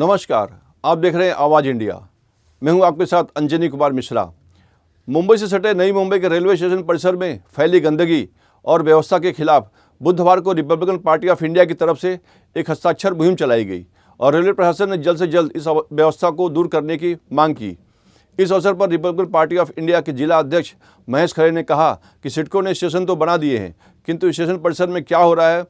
नमस्कार, आप देख रहे हैं आवाज़ इंडिया। मैं हूं आपके साथ अंजनी कुमार मिश्रा। मुंबई से सटे नई मुंबई के रेलवे स्टेशन परिसर में फैली गंदगी और व्यवस्था के खिलाफ बुधवार को रिपब्लिकन पार्टी ऑफ इंडिया की तरफ से एक हस्ताक्षर मुहिम चलाई गई और रेलवे प्रशासन ने जल्द से जल्द इस व्यवस्था को दूर करने की मांग की। इस अवसर पर रिपब्लिकन पार्टी ऑफ इंडिया के जिला अध्यक्ष महेश खरे ने कहा कि सिडको ने स्टेशन तो बना दिए हैं, किंतु स्टेशन परिसर में क्या हो रहा है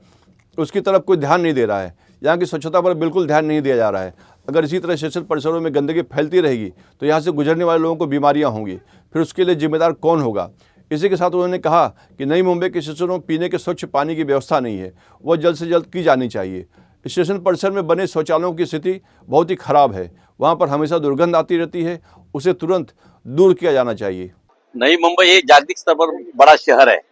उसकी तरफ कोई ध्यान नहीं दे रहा है। यहाँ की स्वच्छता पर बिल्कुल ध्यान नहीं दिया जा रहा है। अगर इसी तरह स्टेशन परिसरों में गंदगी फैलती रहेगी तो यहाँ से गुजरने वाले लोगों को बीमारियाँ होंगी, फिर उसके लिए जिम्मेदार कौन होगा। इसी के साथ उन्होंने कहा कि नई मुंबई के स्टेशनों में पीने के स्वच्छ पानी की व्यवस्था नहीं है, वह जल्द से जल्द की जानी चाहिए। स्टेशन परिसर में बने शौचालयों की स्थिति बहुत ही खराब है, वहाँ पर हमेशा दुर्गंध आती रहती है, उसे तुरंत दूर किया जाना चाहिए। नई मुंबई हे जागतिक स्तरावर बड़ा शहर आहे।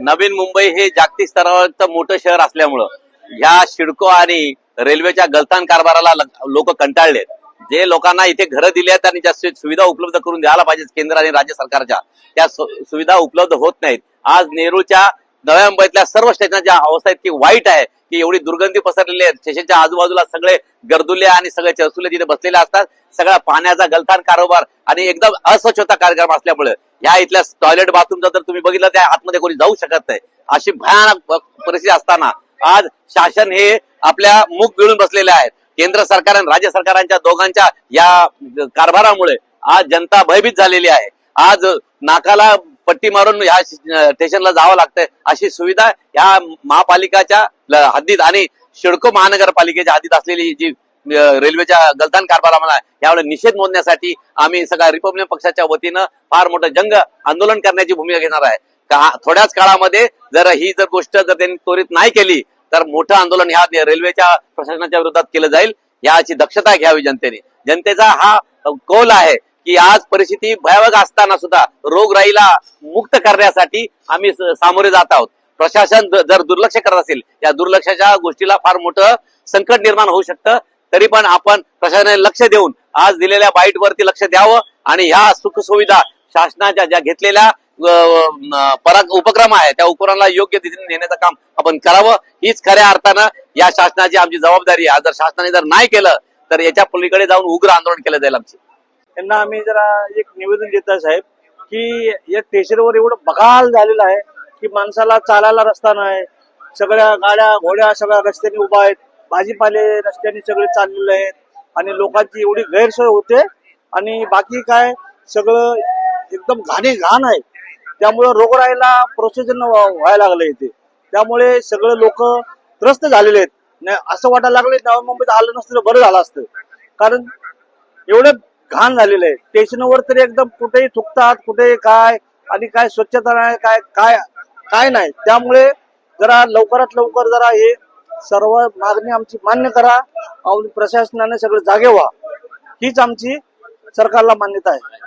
नवीन मुंबई हे जागतिक स्तरावरचं मोठं शहर असल्यामुळं ह्या सिडको आणि रेल्वेच्या गलथान कारभाराला लोक कंटाळलेत। जे लोकांना इथे घरं दिली आहेत आणि ज्या सुविधा उपलब्ध करून द्यायला पाहिजे केंद्र आणि राज्य सरकारच्या, त्या सुविधा उपलब्ध होत नाहीत। आज नेरूळच्या नव्या मुंबईतल्या सर्व स्टेशनच्या अवस्था इतकी वाईट आहे की एवढी दुर्गंधी पसरलेली आहे। स्टेशनच्या आजूबाजूला सगळे गर्दुले आणि सगळे चरसुले तिथे बसलेले असतात। सगळा पाण्याचा गलथान कारभार आणि एकदम अस्वच्छता कार्यक्रम असल्यामुळे या इथल्या टॉयलेट बाथरूमचा जर तुम्ही बघितलं त्या आतमध्ये कोणी जाऊ शकत नाही, अशी भयानक परिस्थिती असताना आज शासन हे आपल्या मुख गिळून बसलेले आहेत। केंद्र सरकार आणि राज्य सरकारांच्या दोघांच्या या कारभारामुळे आज जनता भयभीत झालेली आहे। आज नाकाला पट्टी मारून ह्या स्टेशनला जावं लागतंय, अशी सुविधा ह्या महापालिकाच्या हद्दीत आणि सिडको महानगरपालिकेच्या हद्दीत असलेली जी रेल्वेच्या गलथान कारभाराला यावेळी निषेध नोंदण्यासाठी आम्ही सगळ्या रिपब्लिकन पक्षाच्या वतीनं फार मोठं जंग आंदोलन करण्याची भूमिका घेणार आहे। थोड्याच काळामध्ये जर ही गोष्ट त्यांनी त्वरित नाही केली तर मोठं आंदोलन ह्या रेल्वेच्या प्रशासनाच्या विरोधात केलं जाईल। याची दक्षता घ्यावी जनतेने। जनतेचा हा कौल आहे की आज परिस्थिती भयावह असताना सुद्धा रोगराईला मुक्त करण्यासाठी आम्ही सामोरे जात आहोत। प्रशासन जर दुर्लक्ष करत असेल, या दुर्लक्षाच्या गोष्टीला फार मोठं संकट निर्माण होऊ शकतं। तरी पण आपण प्रशासनाने लक्ष देऊन आज दिलेल्या बाईट वरती लक्ष द्यावं आणि ह्या सुखसुविधा शासनाच्या ज्या घेतलेल्या उपक्रम आहे त्या उपक्रमाला योग्य दिशेने नेण्याचं काम आपण करावं। हीच खऱ्या अर्थानं या शासनाची आमची जबाबदारी आहे। जर शासनाने जर नाही केलं तर याच्या पलीकडे जाऊन उग्र आंदोलन केलं जाईल। आमची त्यांना आम्ही जरा एक निवेदन देत आहे साहेब की या स्टेशनवर एवढं बगाल झालेलं आहे की माणसाला चालायला रस्ता नाही, सगळ्या गाड्या घोड्या सगळ्या रस्त्याने उभा आहेत, भाजीपाले रस्त्याने सगळे चाललेले आहेत आणि लोकांची एवढी गैरसोय होते आणि बाकी काय सगळं एकदम घाण आहे। त्यामुळे रोगराईला प्रोसेजन व्हायला लागलं इथे, त्यामुळे सगळे लोक त्रस्त झालेले आहेत। असं वाटायला लागले नवी मुंबईत आलं नसतं तर बरं झालं असतं, कारण एवढं घाण झालेलं आहे। स्टेशनवर तरी एकदम कुठेही थुकतात, कुठे काय आणि काय स्वच्छता नाही, काय काय काय नाही। त्यामुळे जरा लवकरात लवकर जरा हे सर्व मागणी आमची मान्य करा आणि प्रशासनाने सगळं जागे व्हा, हीच आमची सरकारला मान्यता आहे।